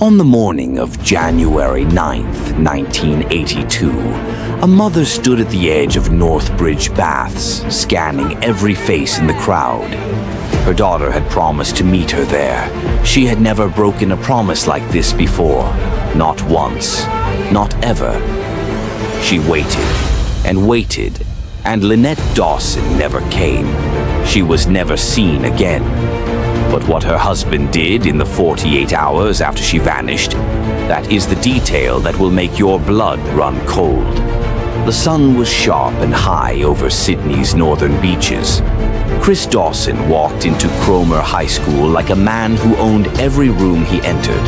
On the morning of January 9th, 1982, a mother stood at the edge of Northbridge Baths, scanning every face in the crowd. Her daughter had promised to meet her there. She had never broken a promise like this before. Not once. Not ever. She waited and waited, and Lynette Dawson never came. She was never seen again. But what her husband did in the 48 hours after she vanished, that is the detail that will make your blood run cold. The sun was sharp and high over Sydney's northern beaches. Chris Dawson walked into Cromer High School like a man who owned every room he entered.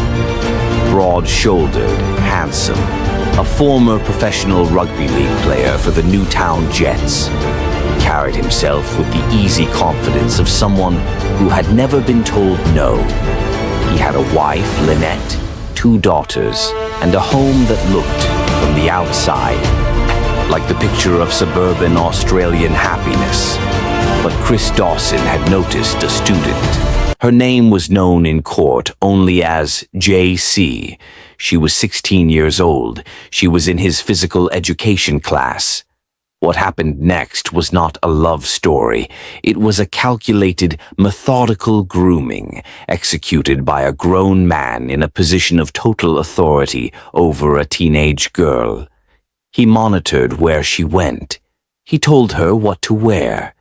Broad-shouldered, handsome, a former professional rugby league player for the Newtown Jets. He carried himself with the easy confidence of someone who had never been told no. He had a wife, Lynette, 2 daughters, and a home that looked, from the outside, like the picture of suburban Australian happiness. But Chris Dawson had noticed a student. Her name was known in court only as JC. She was 16 years old. She was in his physical education class. What happened next was not a love story. It was a calculated, methodical grooming executed by a grown man in a position of total authority over a teenage girl. He monitored where she went. He told her what to wear.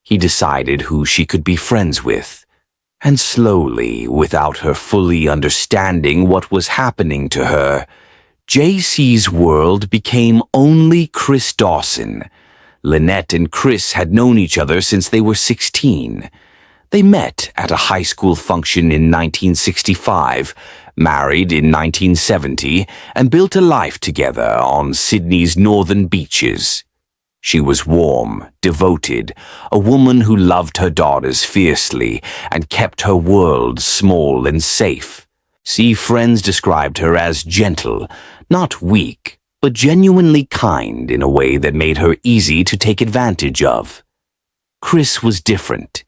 He decided who she could be friends with. And slowly, without her fully understanding what was happening to her, JC's world became only Chris Dawson. Lynette and Chris had known each other since they were 16. They met at a high school function in 1965, married in 1970, and built a life together on Sydney's northern beaches. She was warm, devoted, a woman who loved her daughters fiercely and kept her world small and safe. Friends described her as gentle, not weak, but genuinely kind in a way that made her easy to take advantage of. Chris was different.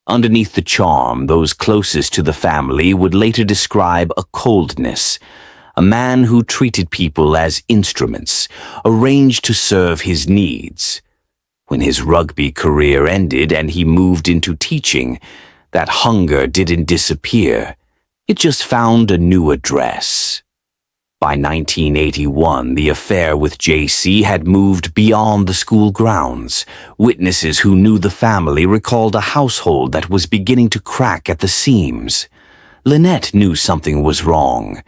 Underneath the charm, those closest to the family would later describe a coldness, a man who treated people as instruments, arranged to serve his needs. When his rugby career ended and he moved into teaching, that hunger didn't disappear. It just found a new address. By 1981, the affair with JC had moved beyond the school grounds. Witnesses who knew the family recalled a household that was beginning to crack at the seams. Lynette knew something was wrong.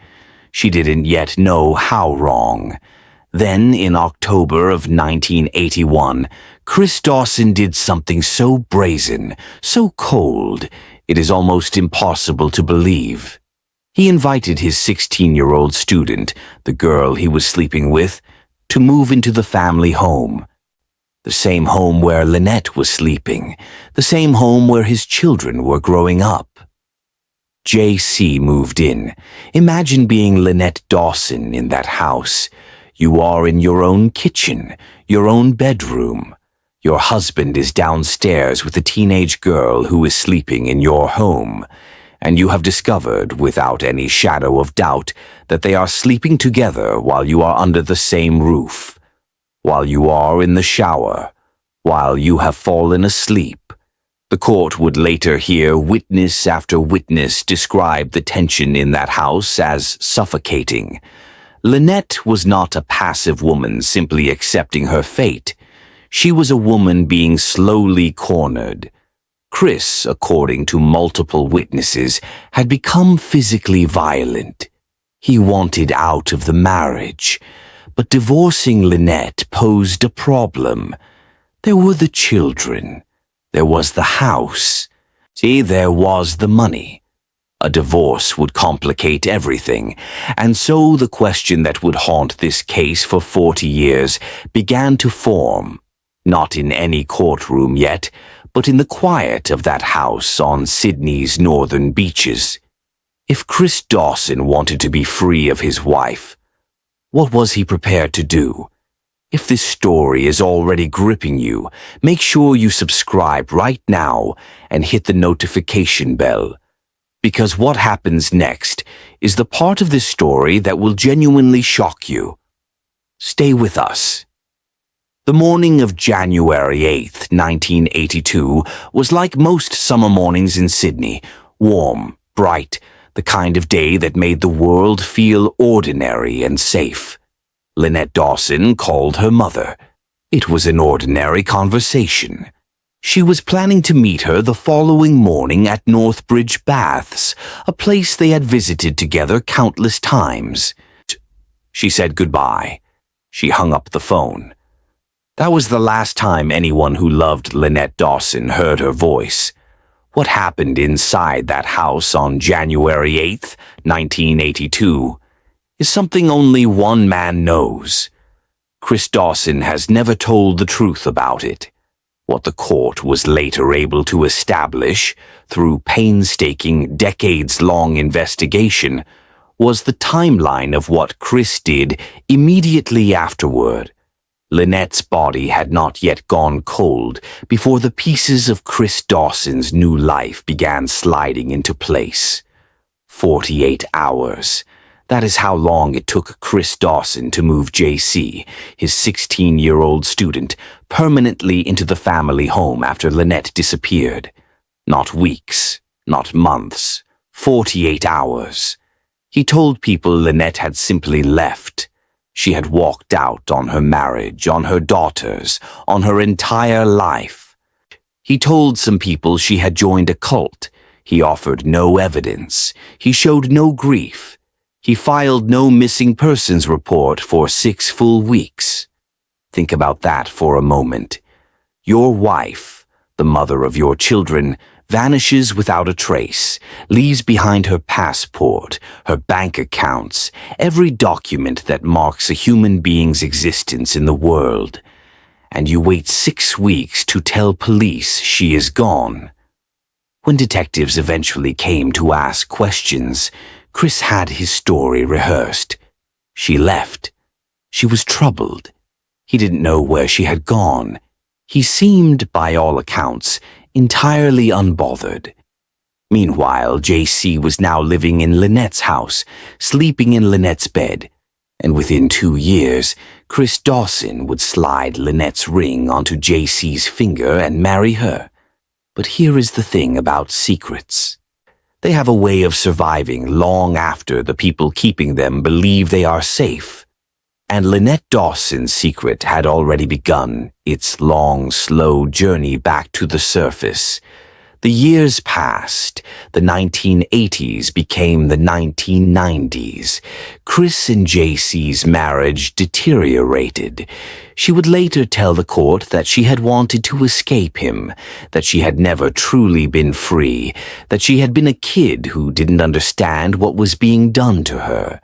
She didn't yet know how wrong. Then, in October of 1981, Chris Dawson did something so brazen, so cold, it is almost impossible to believe. He invited his 16-year-old student, the girl he was sleeping with, to move into the family home. The same home where Lynette was sleeping, the same home where his children were growing up. JC moved in. Imagine being Lynette Dawson in that house. You are in your own kitchen, your own bedroom. Your husband is downstairs with a teenage girl who is sleeping in your home, and you have discovered, without any shadow of doubt, that they are sleeping together while you are under the same roof, while you are in the shower, while you have fallen asleep. The court would later hear witness after witness describe the tension in that house as suffocating. Lynette was not a passive woman simply accepting her fate. She was a woman being slowly cornered. Chris, according to multiple witnesses, had become physically violent. He wanted out of the marriage, but divorcing Lynette posed a problem. There were the children. There was the house. There was the money. A divorce would complicate everything, and so the question that would haunt this case for 40 years began to form, not in any courtroom yet, but in the quiet of that house on Sydney's northern beaches. If Chris Dawson wanted to be free of his wife, what was he prepared to do? If this story is already gripping you, make sure you subscribe right now and hit the notification bell. because what happens next is the part of this story that will genuinely shock you. Stay with us. The morning of January 8th, 1982, was like most summer mornings in Sydney, warm, bright, the kind of day that made the world feel ordinary and safe. Lynette Dawson called her mother. It was an ordinary conversation. She was planning to meet her the following morning at Northbridge Baths, a place they had visited together countless times. She said goodbye. She hung up the phone. That was the last time anyone who loved Lynette Dawson heard her voice. What happened inside that house on January 8th, 1982, is something only one man knows. Chris Dawson has never told the truth about it. What the court was later able to establish, through painstaking, decades-long investigation, was the timeline of what Chris did immediately afterward. Lynette's body had not yet gone cold before the pieces of Chris Dawson's new life began sliding into place. 48 hours. That is how long it took Chris Dawson to move JC, his 16-year-old student, permanently into the family home after Lynette disappeared. Not weeks, not months, 48 hours. He told people Lynette had simply left. She had walked out on her marriage, on her daughters, on her entire life. He told some people she had joined a cult. He offered no evidence. He showed no grief. He filed no missing persons report for 6 full weeks. Think about that for a moment. Your wife, the mother of your children, vanishes without a trace, leaves behind her passport, her bank accounts, every document that marks a human being's existence in the world. And you wait 6 weeks to tell police she is gone. When detectives eventually came to ask questions, Chris had his story rehearsed. She left. She was troubled. He didn't know where she had gone. He seemed, by all accounts, entirely unbothered. Meanwhile, JC was now living in Lynette's house, sleeping in Lynette's bed, and within 2 years, Chris Dawson would slide Lynette's ring onto JC's finger and marry her. But here is the thing about secrets. They have a way of surviving long after the people keeping them believe they are safe. And Lynette Dawson's secret had already begun its long, slow journey back to the surface. The years passed. The 1980s became the 1990s. Chris and JC's marriage deteriorated. She would later tell the court that she had wanted to escape him, that she had never truly been free, that she had been a kid who didn't understand what was being done to her.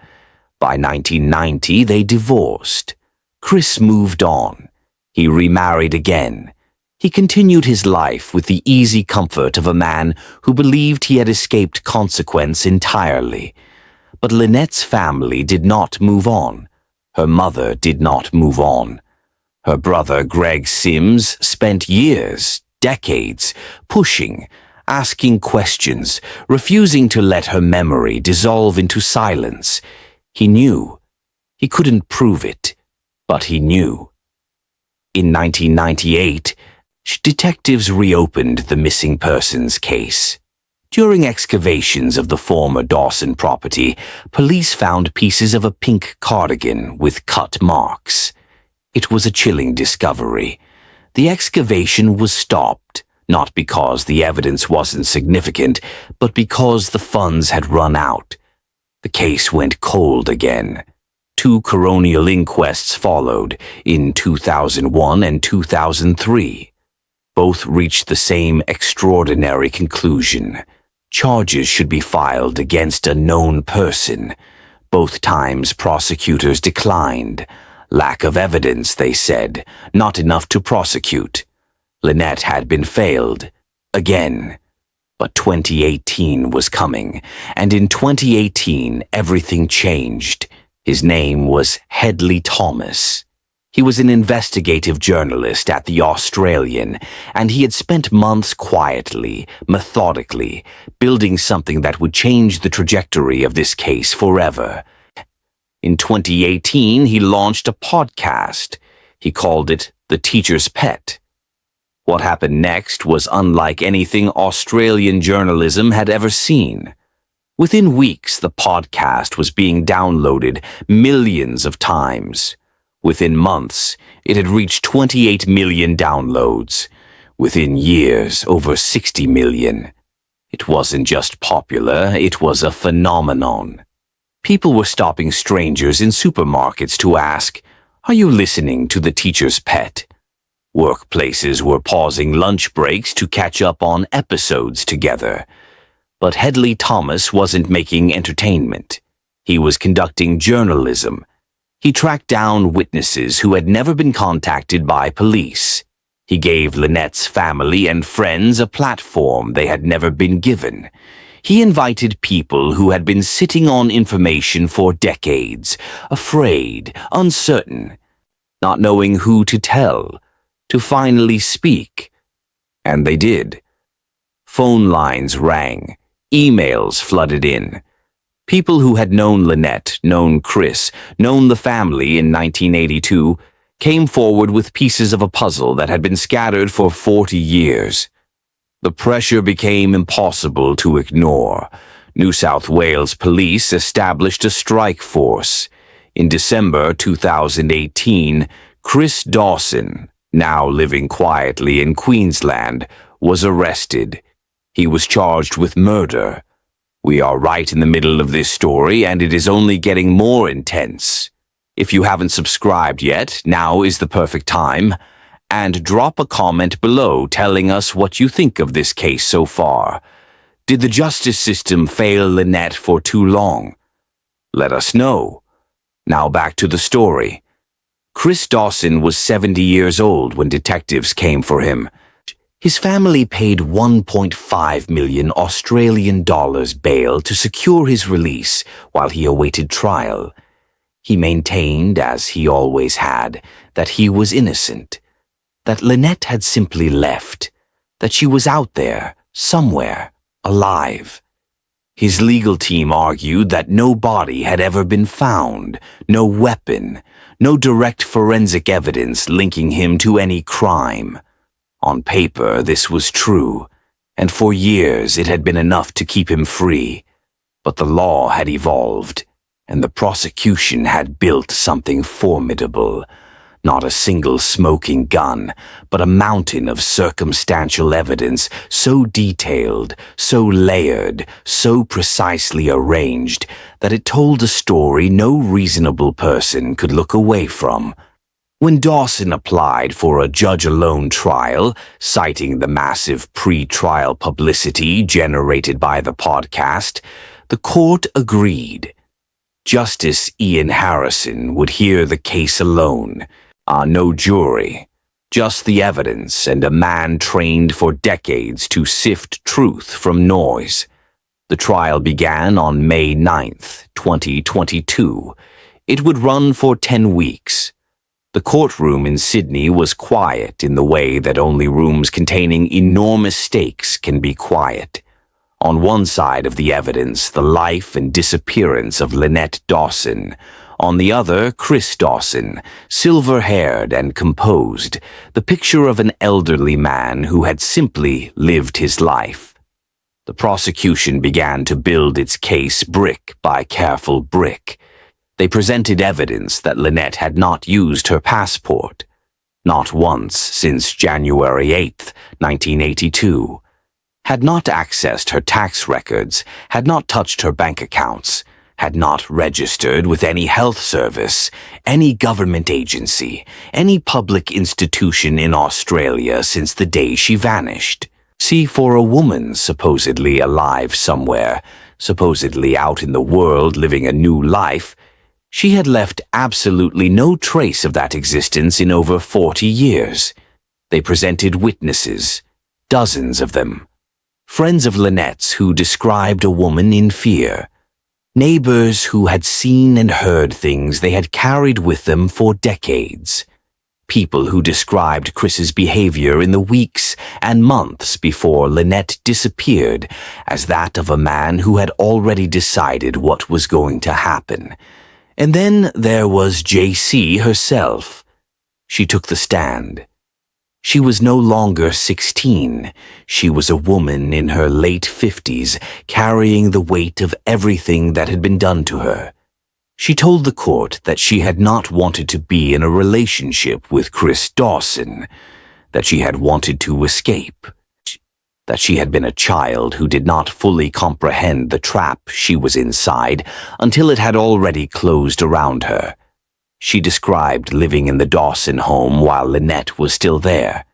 By 1990, they divorced. Chris moved on. He remarried again. He continued his life with the easy comfort of a man who believed he had escaped consequence entirely. But Lynette's family did not move on. Her mother did not move on. Her brother Greg Sims spent years, decades, pushing, asking questions, refusing to let her memory dissolve into silence. He knew. He couldn't prove it, but he knew. In 1998, detectives reopened the missing persons case. During excavations of the former Dawson property, police found pieces of a pink cardigan with cut marks. It was a chilling discovery. The excavation was stopped, not because the evidence wasn't significant, but because the funds had run out. The case went cold again. 2 coronial inquests followed in 2001 and 2003. Both reached the same extraordinary conclusion. Charges should be filed against a known person. Both times prosecutors declined. Lack of evidence, they said, not enough to prosecute. Lynette had been failed. Again. But 2018 was coming, and in 2018 everything changed. His name was Hedley Thomas. He was an investigative journalist at The Australian, and he had spent months quietly, methodically, building something that would change the trajectory of this case forever. In 2018, he launched a podcast. He called it The Teacher's Pet. What happened next was unlike anything Australian journalism had ever seen. Within weeks, the podcast was being downloaded millions of times. Within months, it had reached 28 million downloads. Within years, over 60 million. It wasn't just popular, it was a phenomenon. People were stopping strangers in supermarkets to ask, "Are you listening to The Teacher's Pet?" Workplaces were pausing lunch breaks to catch up on episodes together. But Hedley Thomas wasn't making entertainment. He was conducting journalism. He tracked down witnesses who had never been contacted by police. He gave Lynette's family and friends a platform they had never been given. He invited people who had been sitting on information for decades, afraid, uncertain, not knowing who to tell, to finally speak. And they did. Phone lines rang. Emails flooded in. People who had known Lynette, known Chris, known the family in 1982, came forward with pieces of a puzzle that had been scattered for 40 years. The pressure became impossible to ignore. New South Wales Police established a strike force. In December 2018, Chris Dawson, now living quietly in Queensland, was arrested. He was charged with murder. We are right in the middle of this story, and it is only getting more intense. If you haven't subscribed yet, now is the perfect time. And drop a comment below telling us what you think of this case so far. Did the justice system fail Lynette for too long? Let us know. Now back to the story. Chris Dawson was 70 years old when detectives came for him. His family paid 1.5 million Australian dollars bail to secure his release while he awaited trial. He maintained, as he always had, that he was innocent, that Lynette had simply left, that she was out there, somewhere, alive. His legal team argued that no body had ever been found, no weapon, no direct forensic evidence linking him to any crime. On paper, this was true, and for years it had been enough to keep him free. But the law had evolved, and the prosecution had built something formidable. Not a single smoking gun, but a mountain of circumstantial evidence so detailed, so layered, so precisely arranged that it told a story no reasonable person could look away from. When Dawson applied for a judge-alone trial, citing the massive pre-trial publicity generated by the podcast, the court agreed. Justice Ian Harrison would hear the case alone. No jury, just the evidence and a man trained for decades to sift truth from noise. The trial began on May 9th, 2022. It would run for 10 weeks. The courtroom in Sydney was quiet in the way that only rooms containing enormous stakes can be quiet. On one side of the evidence, the life and disappearance of Lynette Dawson. On the other, Chris Dawson, silver-haired and composed, the picture of an elderly man who had simply lived his life. The prosecution began to build its case brick by careful brick. They presented evidence that Lynette had not used her passport. Not once since January 8th, 1982. Had not accessed her tax records, had not touched her bank accounts, had not registered with any health service, any government agency, any public institution in Australia since the day she vanished. See, for a woman supposedly alive somewhere, supposedly out in the world living a new life, she had left absolutely no trace of that existence in over 40 years. They presented witnesses, dozens of them. Friends of Lynette's who described a woman in fear. Neighbors who had seen and heard things they had carried with them for decades. people who described Chris's behavior in the weeks and months before Lynette disappeared as that of a man who had already decided what was going to happen. And then there was JC herself. She took the stand. She was no longer 16. She was a woman in her late 50s, carrying the weight of everything that had been done to her. She told the court that she had not wanted to be in a relationship with Chris Dawson, that she had wanted to escape, that she had been a child who did not fully comprehend the trap she was inside until it had already closed around her. She described living in the Dawson home while Lynette was still there.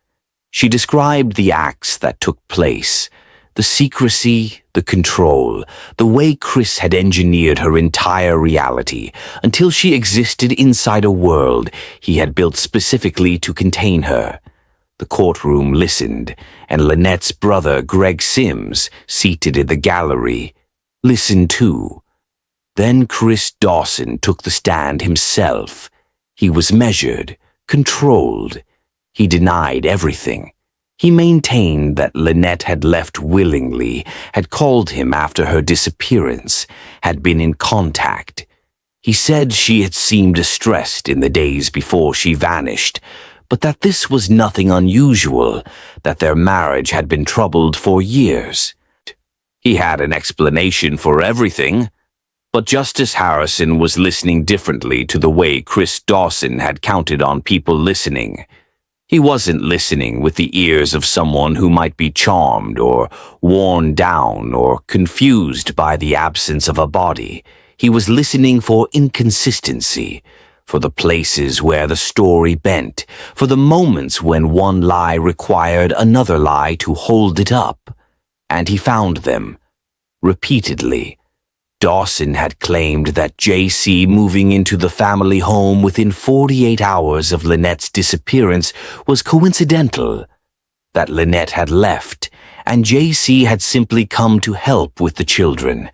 She described the acts that took place, the secrecy, the control, the way Chris had engineered her entire reality until she existed inside a world he had built specifically to contain her. The courtroom listened, and Lynette's brother, Greg Sims, seated in the gallery, listened too. Then Chris Dawson took the stand himself. He was measured, controlled. He denied everything. He maintained that Lynette had left willingly, had called him after her disappearance, had been in contact. He said she had seemed distressed in the days before she vanished, but that this was nothing unusual, that their marriage had been troubled for years. He had an explanation for everything. But Justice Harrison was listening differently to the way Chris Dawson had counted on people listening. He wasn't listening with the ears of someone who might be charmed or worn down or confused by the absence of a body. He was listening for inconsistency, for the places where the story bent, for the moments when one lie required another lie to hold it up. And he found them, repeatedly. Dawson had claimed that JC moving into the family home within 48 hours of Lynette's disappearance was coincidental, that Lynette had left, and JC had simply come to help with the children.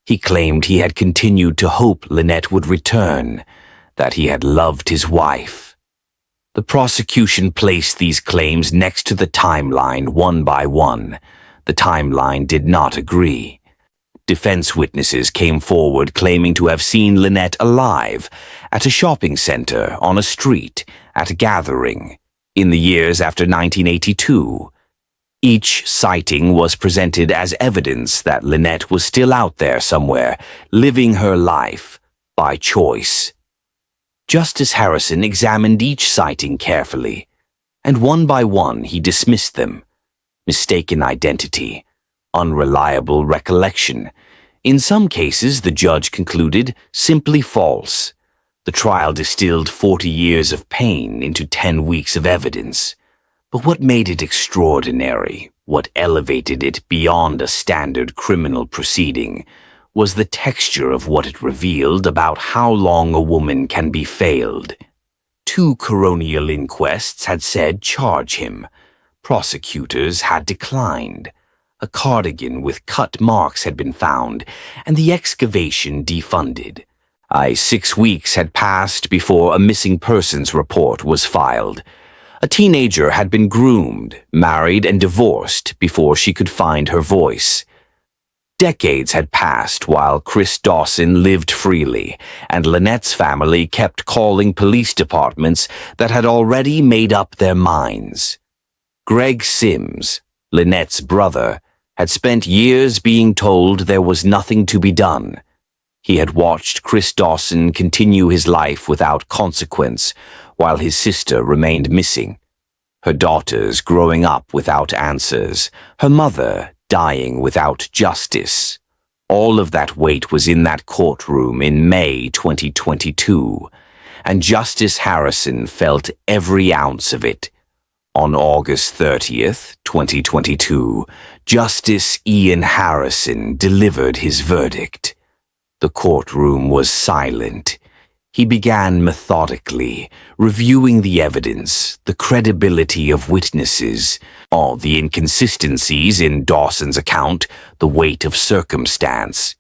He claimed he had continued to hope Lynette would return, that he had loved his wife. The prosecution placed these claims next to the timeline one by one. The timeline did not agree. Defense witnesses came forward claiming to have seen Lynette alive, at a shopping center, on a street, at a gathering, in the years after 1982. Each sighting was presented as evidence that Lynette was still out there somewhere, living her life, by choice. Justice Harrison examined each sighting carefully, and one by one he dismissed them. Mistaken identity, unreliable recollection. In some cases, the judge concluded, simply false. The trial distilled 40 years of pain into 10 weeks of evidence. But what made it extraordinary, what elevated it beyond a standard criminal proceeding, was the texture of what it revealed about how long a woman can be failed. 2 coronial inquests had said charge him. Prosecutors had declined. A cardigan with cut marks had been found, and the excavation defunded. 6 weeks had passed before a missing persons report was filed. A teenager had been groomed, married, and divorced before she could find her voice. Decades had passed while Chris Dawson lived freely, and Lynette's family kept calling police departments that had already made up their minds. Greg Sims, Lynette's brother, had spent years being told there was nothing to be done. He had watched Chris Dawson continue his life without consequence, while his sister remained missing. Her daughters growing up without answers, her mother dying without justice. All of that weight was in that courtroom in May 2022, and Justice Harrison felt every ounce of it. On August 30th, 2022, Justice Ian Harrison delivered his verdict. The courtroom was silent. He began methodically, reviewing the evidence, the credibility of witnesses, all the inconsistencies in Dawson's account, the weight of circumstance.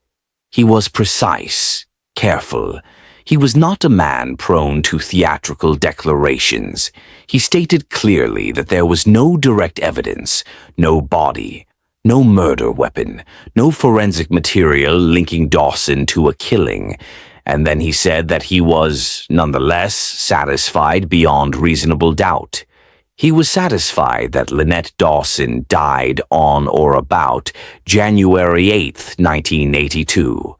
He was precise, careful. He was not a man prone to theatrical declarations. He stated clearly that there was no direct evidence, no body, no murder weapon, no forensic material linking Dawson to a killing. And then he said that he was, nonetheless, satisfied beyond reasonable doubt. He was satisfied that Lynette Dawson died on or about January 8th, 1982.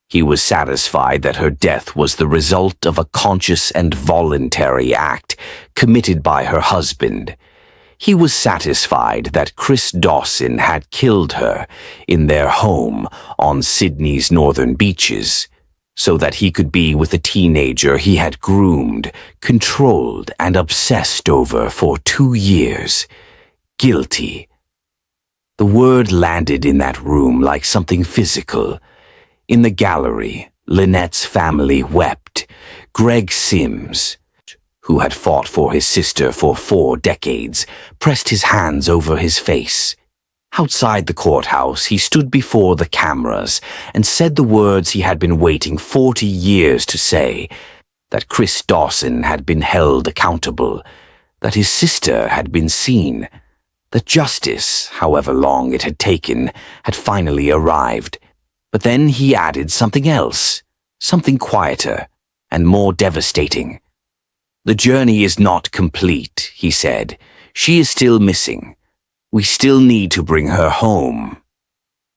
He was satisfied that her death was the result of a conscious and voluntary act committed by her husband. He was satisfied that Chris Dawson had killed her in their home on Sydney's northern beaches, so that he could be with a teenager he had groomed, controlled, and obsessed over for 2 years. Guilty. The word landed in that room like something physical. In the gallery, Lynette's family wept. Greg Sims, who had fought for his sister for 4 decades, pressed his hands over his face. Outside the courthouse, he stood before the cameras and said the words he had been waiting 40 years to say, that Chris Dawson had been held accountable, that his sister had been seen, that justice, however long it had taken, had finally arrived. But then he added something else, something quieter and more devastating. "The journey is not complete," he said. "She is still missing. We still need to bring her home."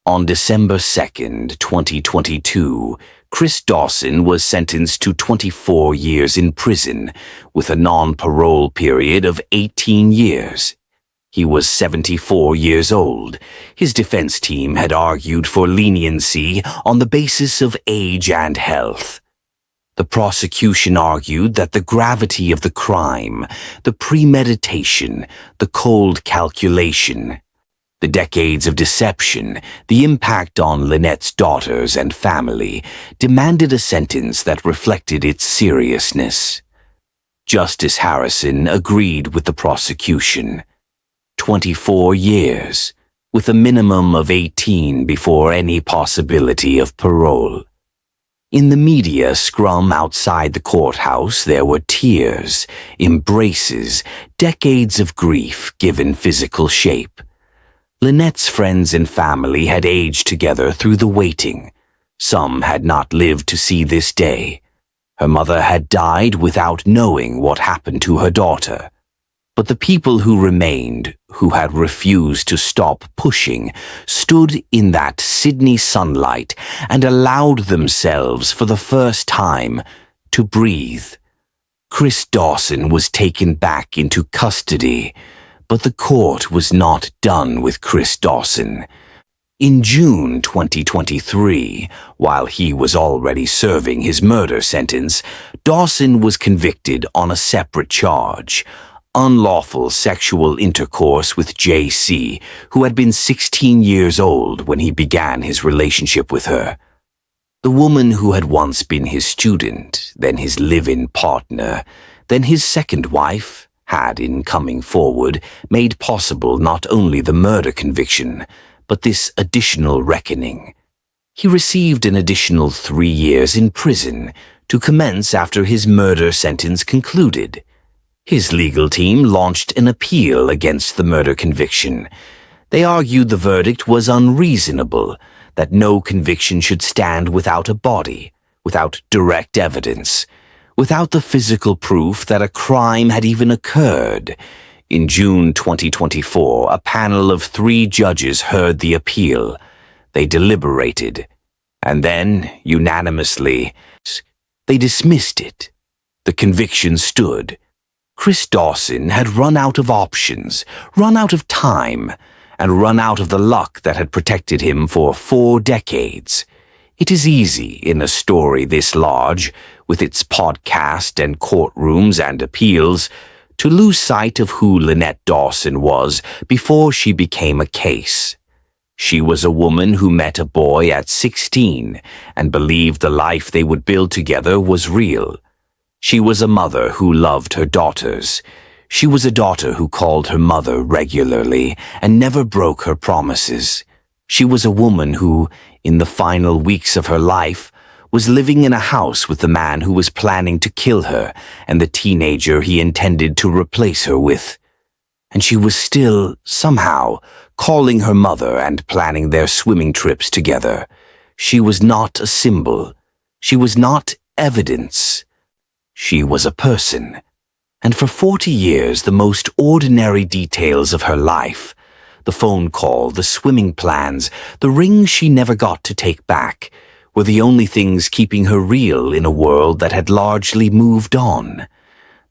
On December 2nd, 2022, Chris Dawson was sentenced to 24 years in prison with a non-parole period of 18 years. He was 74 years old. His defense team had argued for leniency on the basis of age and health. The prosecution argued that the gravity of the crime, the premeditation, the cold calculation, the decades of deception, the impact on Lynette's daughters and family demanded a sentence that reflected its seriousness. Justice Harrison agreed with the prosecution. 24 years, with a minimum of 18 before any possibility of parole. In the media scrum outside the courthouse, there were tears, embraces, decades of grief given physical shape. Lynette's friends and family had aged together through the waiting. Some had not lived to see this day. Her mother had died without knowing what happened to her daughter. But the people who remained, who had refused to stop pushing, stood in that Sydney sunlight and allowed themselves for the first time to breathe. Chris Dawson was taken back into custody, but the court was not done with Chris Dawson. In June 2023, while he was already serving his murder sentence, Dawson was convicted on a separate charge: unlawful sexual intercourse with JC, who had been 16 years old when he began his relationship with her. The woman who had once been his student, then his live-in partner, then his second wife, had, in coming forward, made possible not only the murder conviction, but this additional reckoning. He received an additional 3 years in prison to commence after his murder sentence concluded. His legal team launched an appeal against the murder conviction. They argued the verdict was unreasonable, that no conviction should stand without a body, without direct evidence, without the physical proof that a crime had even occurred. In June 2024, a panel of 3 judges heard the appeal. They deliberated, and then, unanimously, they dismissed it. The conviction stood. Chris Dawson had run out of options, run out of time, and run out of the luck that had protected him for 4 decades. It is easy in a story this large, with its podcast and courtrooms and appeals, to lose sight of who Lynette Dawson was before she became a case. She was a woman who met a boy at 16 and believed the life they would build together was real. She was a mother who loved her daughters. She was a daughter who called her mother regularly and never broke her promises. She was a woman who, in the final weeks of her life, was living in a house with the man who was planning to kill her and the teenager he intended to replace her with. And she was still, somehow, calling her mother and planning their swimming trips together. She was not a symbol. She was not evidence. She was a person. And for 40 years, the most ordinary details of her life, the phone call, the swimming plans, the ring she never got to take back, were the only things keeping her real in a world that had largely moved on.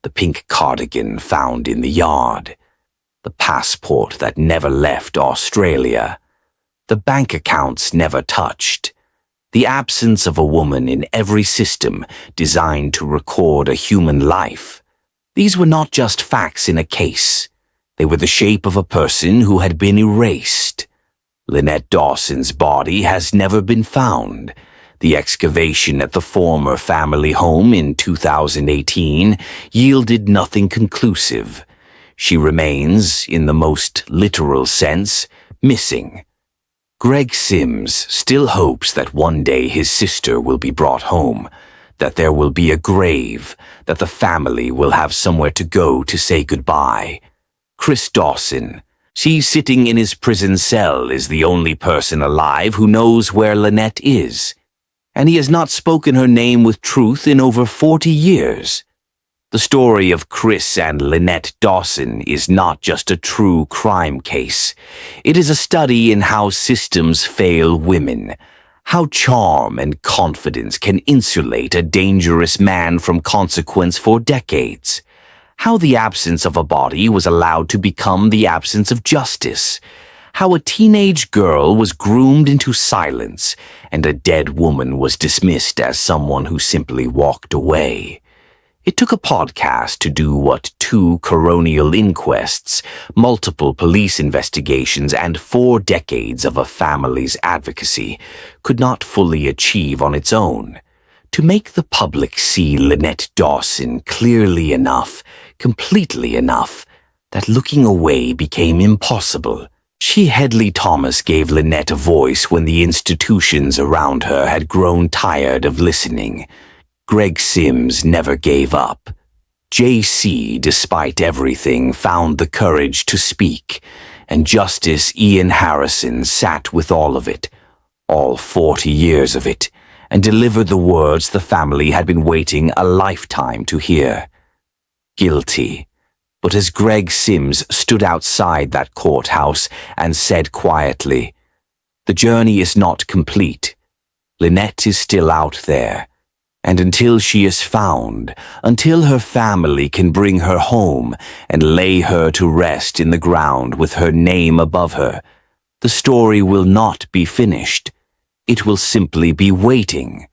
The pink cardigan found in the yard, the passport that never left Australia, the bank accounts never touched, the absence of a woman in every system designed to record a human life. These were not just facts in a case. They were the shape of a person who had been erased. Lynette Dawson's body has never been found. The excavation at the former family home in 2018 yielded nothing conclusive. She remains, in the most literal sense, missing. Greg Sims still hopes that one day his sister will be brought home, that there will be a grave, that the family will have somewhere to go to say goodbye. Chris Dawson, she's sitting in his prison cell, is the only person alive who knows where Lynette is, and he has not spoken her name with truth in over 40 years. The story of Chris and Lynette Dawson is not just a true crime case. It is a study in how systems fail women, how charm and confidence can insulate a dangerous man from consequence for decades, how the absence of a body was allowed to become the absence of justice, how a teenage girl was groomed into silence and a dead woman was dismissed as someone who simply walked away. It took a podcast to do what 2 coronial inquests, multiple police investigations, and 4 decades of a family's advocacy could not fully achieve on its own. To make the public see Lynette Dawson clearly enough, completely enough, that looking away became impossible. She Hedley Thomas gave Lynette a voice when the institutions around her had grown tired of listening. Greg Sims never gave up. JC, despite everything, found the courage to speak, and Justice Ian Harrison sat with all of it, all 40 years of it, and delivered the words the family had been waiting a lifetime to hear. Guilty. But as Greg Sims stood outside that courthouse and said quietly, "The journey is not complete. Lynette is still out there. And until she is found, until her family can bring her home and lay her to rest in the ground with her name above her, the story will not be finished. It will simply be waiting.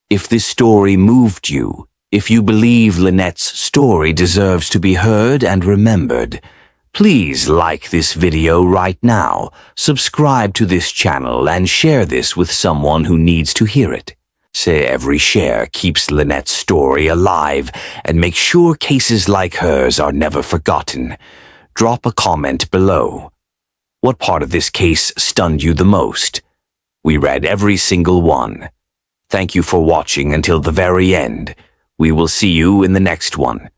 If this story moved you, if you believe Lynette's story deserves to be heard and remembered, please like this video right now, subscribe to this channel, and share this with someone who needs to hear it. Say every share keeps Lynette's story alive and make sure cases like hers are never forgotten. Drop a comment below. What part of this case stunned you the most? We read every single one. Thank you for watching until the very end. We will see you in the next one.